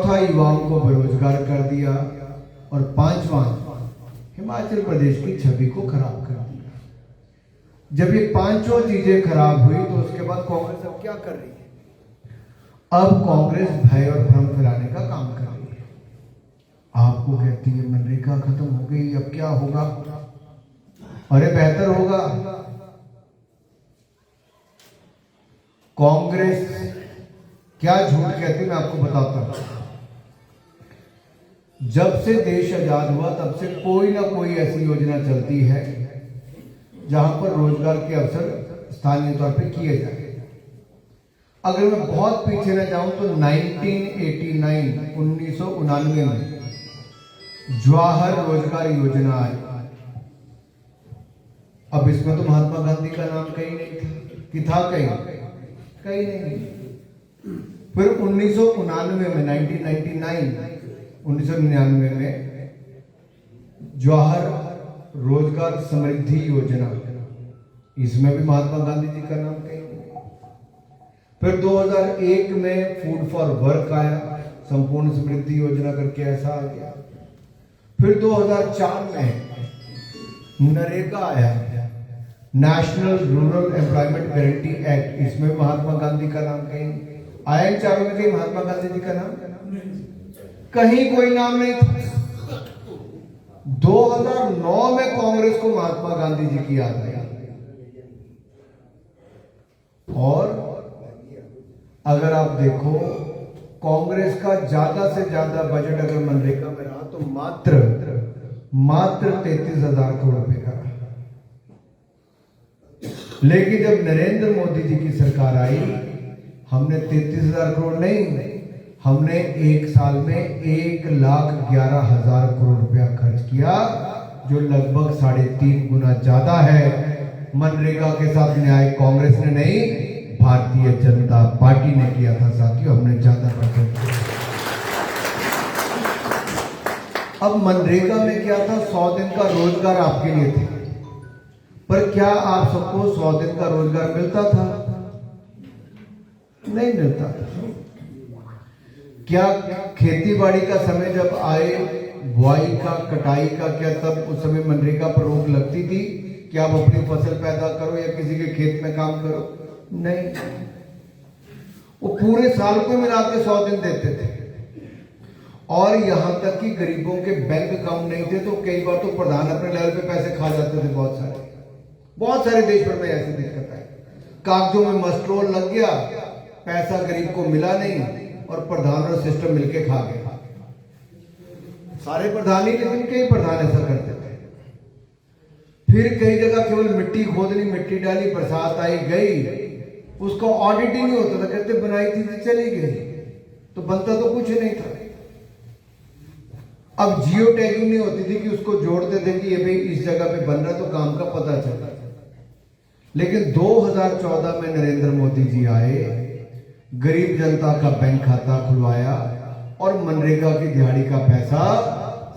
चौथा युवाओं को बेरोजगार कर दिया, और पांचवा हिमाचल प्रदेश की छवि को खराब कर दिया। जब ये पांचों चीजें खराब हुई तो उसके बाद कांग्रेस अब क्या कर रही है? अब कांग्रेस भय और भ्रम फैलाने का काम कर रही है। आपको कहती है मनरेगा खत्म हो गई, अब क्या होगा? अरे बेहतर होगा। कांग्रेस क्या झूठ कहती है मैं आपको बताता हूं। जब से देश आजाद हुआ तब से कोई ना कोई ऐसी योजना चलती है जहां पर रोजगार के अवसर स्थानीय तौर पे किए जाए। अगर मैं बहुत पीछे न जाऊं तो 1999 में जवाहर रोजगार योजना आई। अब इसमें तो महात्मा गांधी का नाम कहीं नहीं था, कि था कहीं नहीं। फिर 1999 में 1999 में जवाहर रोजगार समृद्धि योजना, इसमें भी महात्मा गांधी जी का नाम कहीं नहीं। फिर 2001 में फूड फॉर वर्क आया, संपूर्ण समृद्धि योजना करके ऐसा आ गया। फिर 2004 में नरेगा आया, national rural employment guarantee act, इसमें महात्मा गांधी का नाम कहीं आया। इन चारों में कहीं महात्मा गांधी जी का नाम कहीं कोई नाम नहीं था। 2009 में कांग्रेस को महात्मा गांधी जी की याद आई। और अगर आप देखो कांग्रेस का ज्यादा से ज्यादा बजट अगर मनरेगा में रहा तो मात्र 33,000 करोड़ रुपए का। लेकिन जब नरेंद्र मोदी जी की सरकार आई, हमने 33,000 करोड़ नहीं, हमने एक साल में 1,11,000 करोड़ रुपया खर्च किया, जो लगभग 3.5 गुना ज्यादा है। मनरेगा के साथ न्याय कांग्रेस ने नहीं, भारतीय जनता पार्टी ने किया था साथियों, हमने ज्यादा बजट किया। अब मनरेगा में क्या था? 100 दिन का रोजगार आपके लिए था, पर क्या आप सबको 100 दिन का रोजगार मिलता था? नहीं मिलता था। क्या खेती बाड़ी का समय जब आए, बुआई का, कटाई का, क्या तब उस समय मनरेगा पर रोक लगती थी कि आप अपनी फसल पैदा करो या किसी के खेत में काम करो? नहीं, वो पूरे साल को मिला के 100 दिन देते थे। और यहां तक कि गरीबों के बैंक अकाउंट नहीं थे तो कई बार तो प्रधान अपने लेवल पे पैसे खा जाते थे। बहुत सारे देश भर में ऐसी दिक्कत आई। कागजों में मस्ट्रोल लग गया, पैसा गरीब को मिला नहीं, और प्रधान और सिस्टम मिलके खा गए। सारे प्रधान ही, लेकिन कई प्रधान ऐसा करते थे। फिर कई जगह केवल मिट्टी खोदनी, मिट्टी डाली, बरसात आई गई, उसका ऑडिट ही नहीं होता था। कहते बनाई थी चली गई, तो बनता तो कुछ नहीं था। अब जियो टैगिंग नहीं होती थी कि उसको जोड़ते थे कि ये भाई इस जगह पे बन रहा, तो काम का पता चला। लेकिन 2014 में नरेंद्र मोदी जी आए, गरीब जनता का बैंक खाता खुलवाया, और मनरेगा की दिहाड़ी का पैसा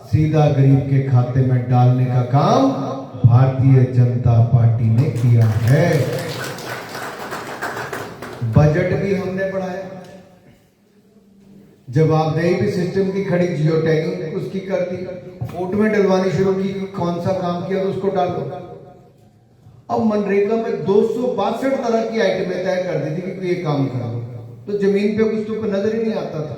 सीधा गरीब के खाते में डालने का काम भारतीय जनता पार्टी ने किया है। बजट भी हमने बढ़ाया, जवाबदेही भी सिस्टम की खड़ी, जियो टैगिंग उसकी कर दी, वोट में डलवानी शुरू की, कौन सा काम किया तो उसको डाल दो। अब मनरेगा में 262 तरह की आइटमें तय कर दी थी कि ये काम करो, तो जमीन पे कुछ तो नजर ही नहीं आता था।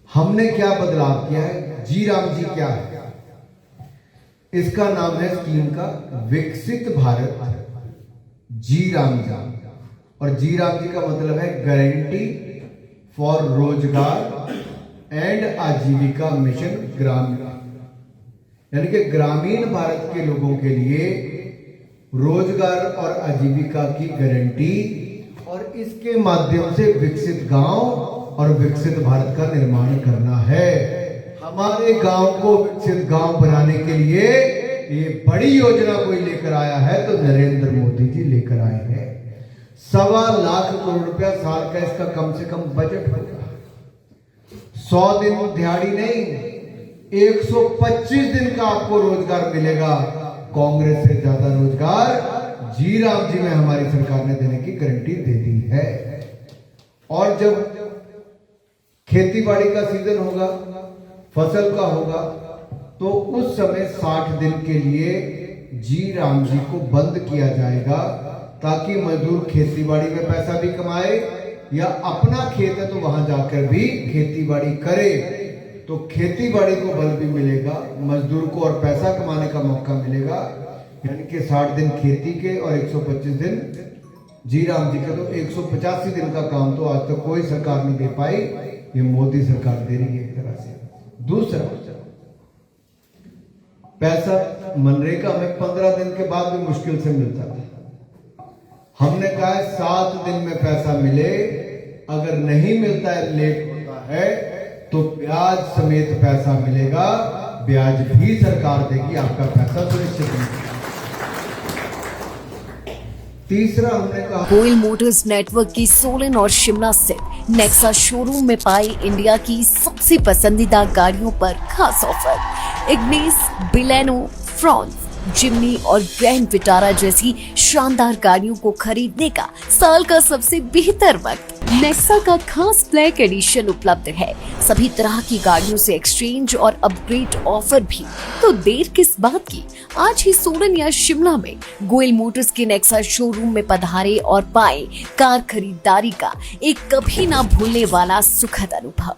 हमने क्या बदलाव किया है? जी राम जी क्या है? इसका नाम है स्कीम का विकसित भारत जी राम जी। और जी राम जी का मतलब है गारंटी फॉर रोजगार एंड आजीविका मिशन ग्रामीण, यानी कि ग्रामीण भारत के लोगों के लिए रोजगार और आजीविका की गारंटी, और इसके माध्यम से विकसित गांव और विकसित भारत का निर्माण करना है। हमारे गांव को विकसित गांव बनाने के लिए ये बड़ी योजना कोई लेकर आया है तो नरेंद्र मोदी जी लेकर आए हैं। 1.25 लाख करोड़ रुपया साल का इसका कम से कम बजट होगा। 100 दिन दिहाड़ी नहीं, 125 दिन का आपको रोजगार मिलेगा। कांग्रेस से ज्यादा रोजगार जी राम जी में हमारी सरकार ने देने की गारंटी दे दी है। और जब खेती बाड़ी का सीजन होगा, फसल का होगा, तो उस समय 60 दिन के लिए जी राम जी को बंद किया जाएगा, ताकि मजदूर खेती बाड़ी में पैसा भी कमाए, या अपना खेत है तो वहां जाकर भी खेती बाड़ी करे, तो खेती बाड़ी को बल भी मिलेगा, मजदूर को और पैसा कमाने का मौका मिलेगा। यानी कि 60 दिन खेती के और 125 दिन जी राम जी का, तो 185 दिन का काम तो आज तक कोई सरकार नहीं दे पाई, ये मोदी सरकार दे रही है एक तरह से। दूसरा, पैसा मनरेगा में 15 दिन के बाद भी मुश्किल से मिलता था। हमने कहा है 7 दिन में पैसा मिले, अगर नहीं मिलता है, लेट होता है, तो ब्याज समेत पैसा मिलेगा, ब्याज भी सरकार देगी, आपका पैसा सुनिश्चित मिलेगा। तीसरा हमने कहा, गोयल मोटर्स नेटवर्क की सोलन और शिमला स्थित नेक्सा शोरूम में पाई इंडिया की सबसे पसंदीदा गाड़ियों पर खास ऑफर। इग्निस, बिलेनो, फ्रॉन्स, जिम्नी और ग्रैंड विटारा जैसी शानदार गाड़ियों को खरीदने का साल का सबसे बेहतर वक्त। नेक्सा का खास ब्लैक एडिशन उपलब्ध है। सभी तरह की गाड़ियों से एक्सचेंज और अपग्रेड ऑफर भी। तो देर किस बात की, आज ही सोलन या शिमला में गोयल मोटर्स के नेक्सा शोरूम में पधारे और पाए कार खरीदारी का एक कभी ना भूलने वाला सुखद अनुभव।